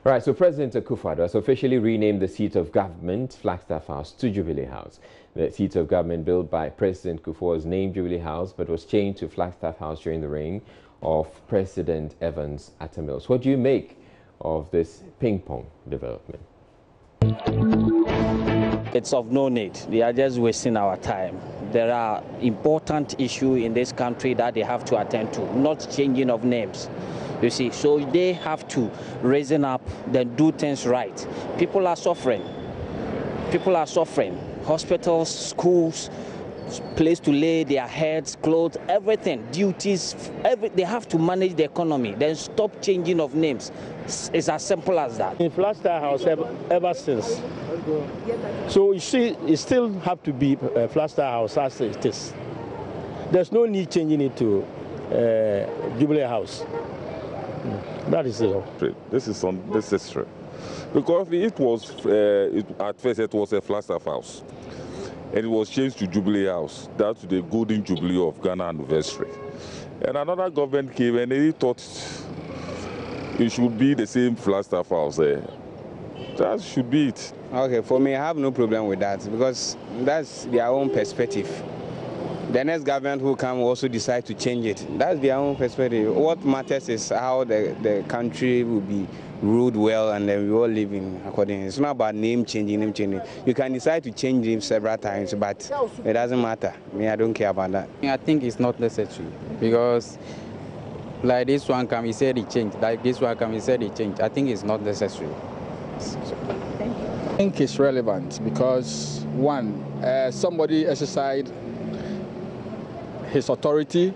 Right, so President Akufo-Addo has officially renamed the seat of government, Flagstaff House, to Jubilee House. The seat of government built by President Kufuor was named Jubilee House, but was changed to Flagstaff House during the reign of President Evans Atta Mills. What do you make of this ping-pong development? It's of no need. They are just wasting our time. There are important issues in this country that they have to attend to, not changing of names. You see, so they have to raisen up, then do things right. People are suffering. People are suffering. Hospitals, schools, place to lay their heads, clothes, everything, duties, they have to manage the economy. Then stop changing of names. It's as simple as that. In Flagstaff House ever since. So you see, it still have to be Flagstaff House as it is. There's no need changing it to Jubilee House. That is it. This is unnecessary. Because it was, at first it was a Flagstaff House. And it was changed to Jubilee House. That's the Golden Jubilee of Ghana anniversary. And another government came and they thought it should be the same Flagstaff House. That should be it. Okay, for me, I have no problem with that because that's their own perspective. The next government who come will also decide to change it. That's their own perspective. What matters is how the country will be ruled well and then we all live in accordingly. It's not about name changing. You can decide to change them several times, but it doesn't matter. Me, I don't care about that. I think it's not necessary because like this one come, he said he changed. Like this one come, he said he changed. I think it's not necessary. I think it's relevant because one, somebody exercised his authority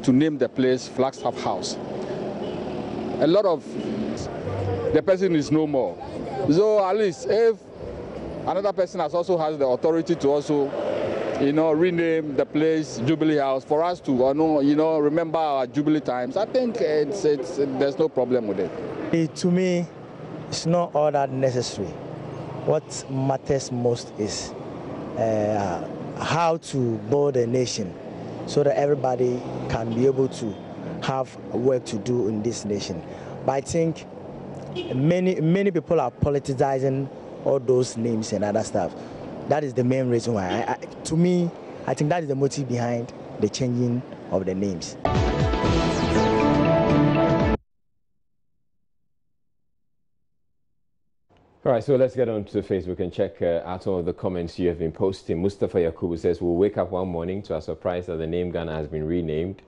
to name the place Flagstaff House. A lot of the person is no more. So at least if another person also has the authority to also, rename the place Jubilee House for us to, remember our Jubilee times, I think there's no problem with it. To me, it's not all that necessary. What matters most is how to build a nation so that everybody can be able to have work to do in this nation. But I think many people are politicizing all those names and other stuff. That is the main reason why. To me, I think that is the motive behind the changing of the names. All right, so let's get on to Facebook and check out some of the comments you have been posting. Mustafa Yakubu says, we'll wake up one morning to a surprise that the name Ghana has been renamed.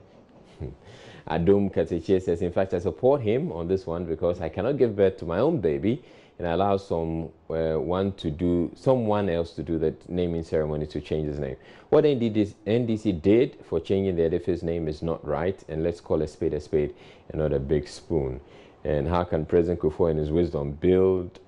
Adum Kateche says, in fact, I support him on this one because I cannot give birth to my own baby and allow someone else to do the naming ceremony to change his name. What NDC did for changing the edifice name is not right, and let's call a spade and not a big spoon. And how can President Kufuor in his wisdom build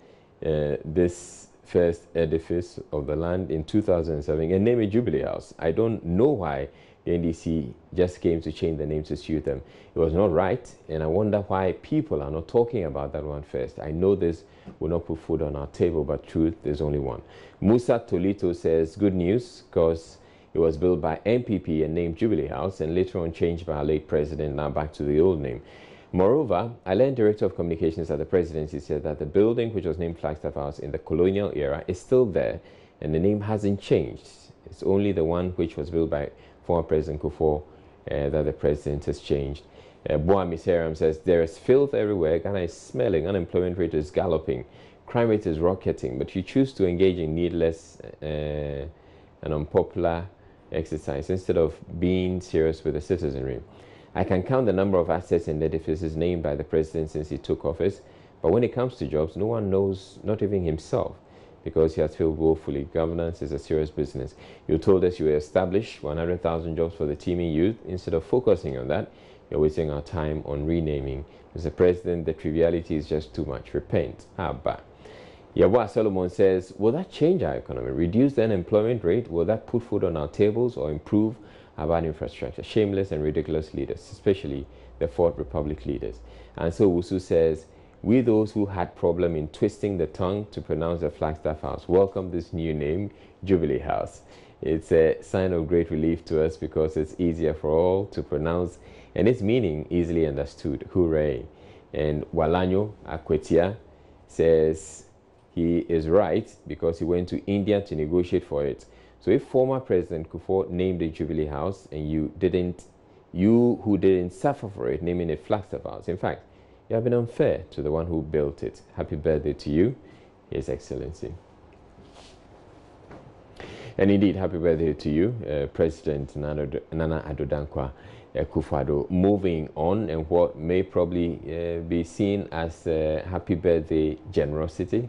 this first edifice of the land in 2007 and name it Jubilee House? I don't know why the NDC just came to change the name to suit them. It was not right, and I wonder why people are not talking about that one first. I know this will not put food on our table, but truth, there's only one. Musa Tolito says, good news, because it was built by MPP and named Jubilee House, and later on changed by our late president, now back to the old name. Moreover, Alain, Director of Communications at the Presidency, said that the building, which was named Flagstaff House in the colonial era, is still there, and the name hasn't changed. It's only the one which was built by former President Kufuor that the president has changed. Boami Seram says, there is filth everywhere. Ghana is smelling. Unemployment rate is galloping. Crime rate is rocketing. But you choose to engage in needless and unpopular exercise instead of being serious with the citizenry. I can count the number of assets and edifices named by the president since he took office, but when it comes to jobs, no one knows, not even himself, because he has failed woefully. Governance is a serious business. You told us you will establish 100,000 jobs for the teeming youth. Instead of focusing on that, you're wasting our time on renaming. Mr. President, the triviality is just too much. Repent. Abba. Yabwa Solomon says, will that change our economy? Reduce the unemployment rate? Will that put food on our tables or improve our bad infrastructure? Shameless and ridiculous leaders, especially the Fourth Republic leaders. And so Wusu says, we those who had problem in twisting the tongue to pronounce the Flagstaff House welcome this new name, Jubilee House. It's a sign of great relief to us because it's easier for all to pronounce and its meaning easily understood. Hooray. And Walanyo Akwetia says he is right because he went to India to negotiate for it. So if former President Kufuor named the Jubilee House and you who didn't suffer for it, naming it Flagstaff House, in fact, you have been unfair to the one who built it. Happy birthday to you, His Excellency. And indeed, happy birthday to you, President Nana Addo Dankwa Akufo-Addo. Moving on, and what may probably be seen as happy birthday generosity.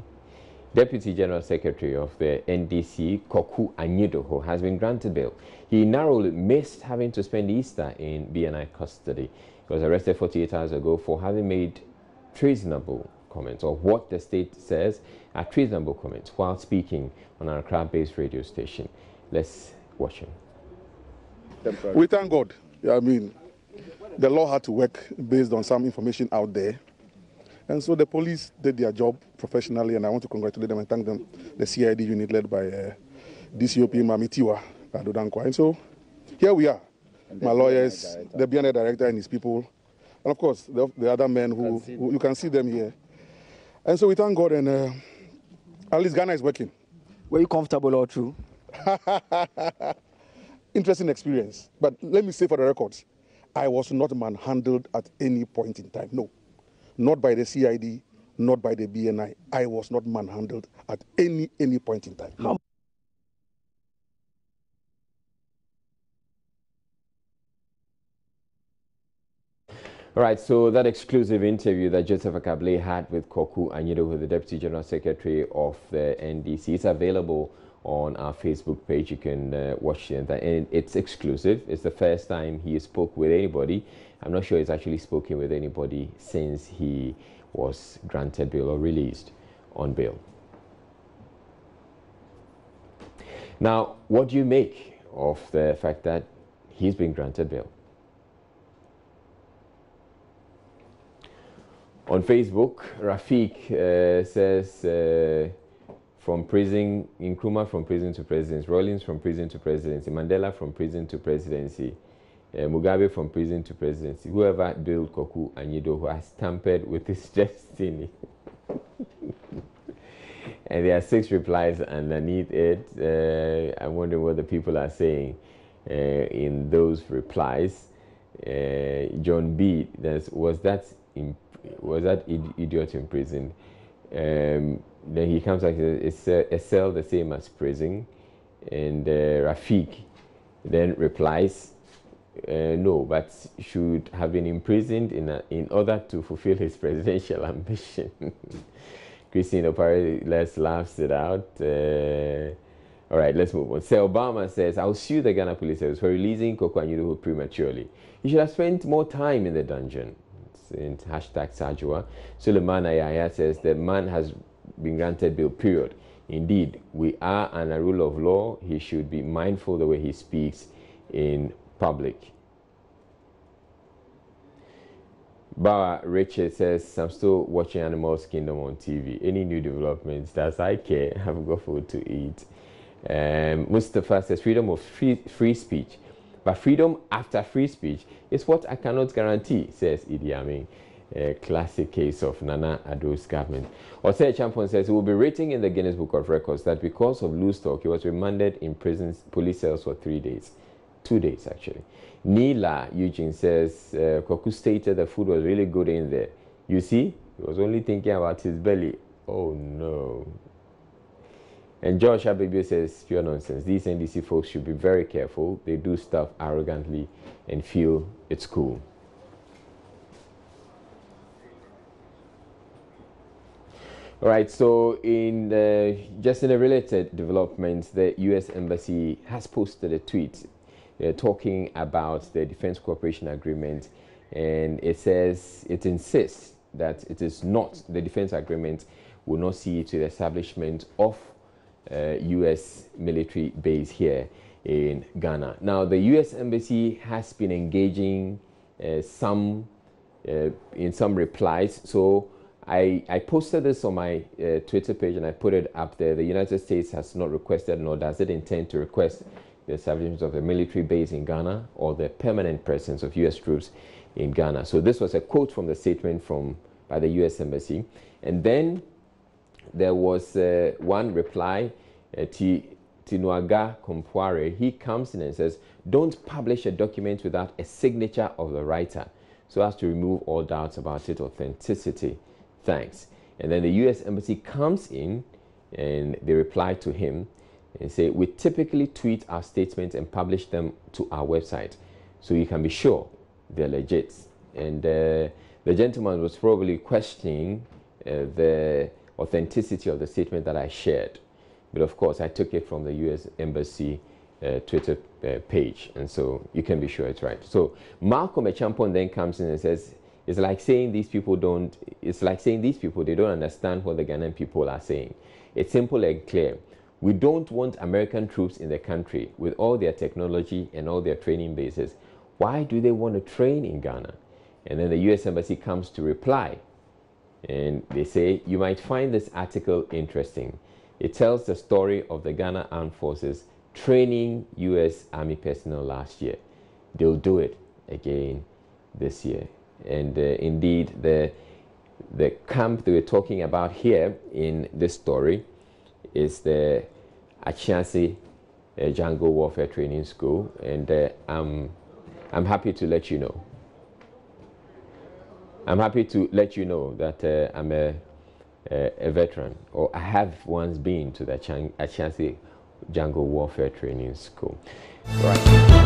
Deputy General Secretary of the NDC, Koku Anyidoho, has been granted bail. He narrowly missed having to spend Easter in BNI custody. He was arrested 48 hours ago for having made treasonable comments, or what the state says are treasonable comments, while speaking on our Accra-based radio station. Let's watch him. We thank God. I mean, the law had to work based on some information out there. And so the police did their job professionally, and I want to congratulate them and thank them, the CID unit led by DCOP Mamitiwa Addo Dankwa. And so here we are, my lawyers, the BNI director and his people, and of course the other men who you can see them here. And so we thank God, and at least Ghana is working. Were you comfortable all through? Interesting experience. But let me say for the records, I was not manhandled at any point in time. No. Not by the CID, not by the BNI. I was not manhandled at any point in time. No. All right, so that exclusive interview that Joseph Akable had with Koku Anyidoho, the Deputy General Secretary of the NDC, is available on our Facebook page. You can watch it, and it's exclusive. It's the first time he spoke with anybody. I'm not sure he's actually spoken with anybody since he was granted bail or released on bail. Now, what do you make of the fact that he's been granted bail? On Facebook, Rafiq says, from prison, Nkrumah from prison to presidency, Rawlings from prison to presidency, Mandela from prison to presidency, Mugabe from prison to presidency. Whoever built Koku Anyidoho has tampered with his destiny. And there are 6 replies underneath it. I'm wondering what the people are saying in those replies. John B, was that idiot in prison? Then he comes like, is a cell the same as prison? And Rafiq then replies, no, but should have been imprisoned in order to fulfill his presidential ambition. Christine Opare, let's laugh it out. All right, let's move on. Sir Obama says, I'll sue the Ghana Police Service for releasing Koku Anyidoho prematurely. He should have spent more time in the dungeon. In hashtag Sajua. Suleiman Ayaya says the man has been granted bail, period. Indeed, we are under a rule of law. He should be mindful the way he speaks in public. Bawa Richard says, I'm still watching Animals Kingdom on TV. Any new developments? Does I care? I've got food to eat. Mustafa says, freedom of free speech. But freedom after free speech is what I cannot guarantee, says Idi Amin. A classic case of Nana Addo's government. Osei Champon says he will be written in the Guinness Book of Records that because of loose talk, he was remanded in police cells for 3 days. 2 days, actually. Neela Eugene says Koku stated the food was really good in there. You see, he was only thinking about his belly. Oh, no. And Josh Abibio says, pure nonsense. These NDC folks should be very careful. They do stuff arrogantly and feel it's cool. All right, so just in a related development, the U.S. Embassy has posted a tweet talking about the Defense Cooperation Agreement, and it says it insists that it is not, the defense agreement will not see to the establishment of U.S. military base here in Ghana. Now, the U.S. Embassy has been engaging in some replies. So I posted this on my Twitter page and I put it up there. The United States has not requested, nor does it intend to request, the establishment of a military base in Ghana or the permanent presence of U.S. troops in Ghana. So this was a quote from the statement by the U.S. Embassy. And then there was one reply, Tinuaga Kompuare. He comes in and says, don't publish a document without a signature of the writer so as to remove all doubts about its authenticity. Thanks. And then the U.S. Embassy comes in and they reply to him and say, we typically tweet our statements and publish them to our website so you can be sure they're legit. And the gentleman was probably questioning the authenticity of the statement that I shared. But of course, I took it from the U.S. Embassy Twitter page, and so you can be sure it's right. So Malcolm Echampon then comes in and says, it's like saying these people they don't understand what the Ghanaian people are saying. It's simple and clear. We don't want American troops in the country with all their technology and all their training bases. Why do they want to train in Ghana? And then the U.S. Embassy comes to reply. And they say, you might find this article interesting. It tells the story of the Ghana Armed Forces training U.S. Army personnel last year. They'll do it again this year. And indeed, the camp they were talking about here in this story is the Achiase Jungle Warfare Training School. And I'm happy to let you know. I'm happy to let you know that I'm a veteran, or I have once been to the Achiase Jungle Warfare Training School. Right.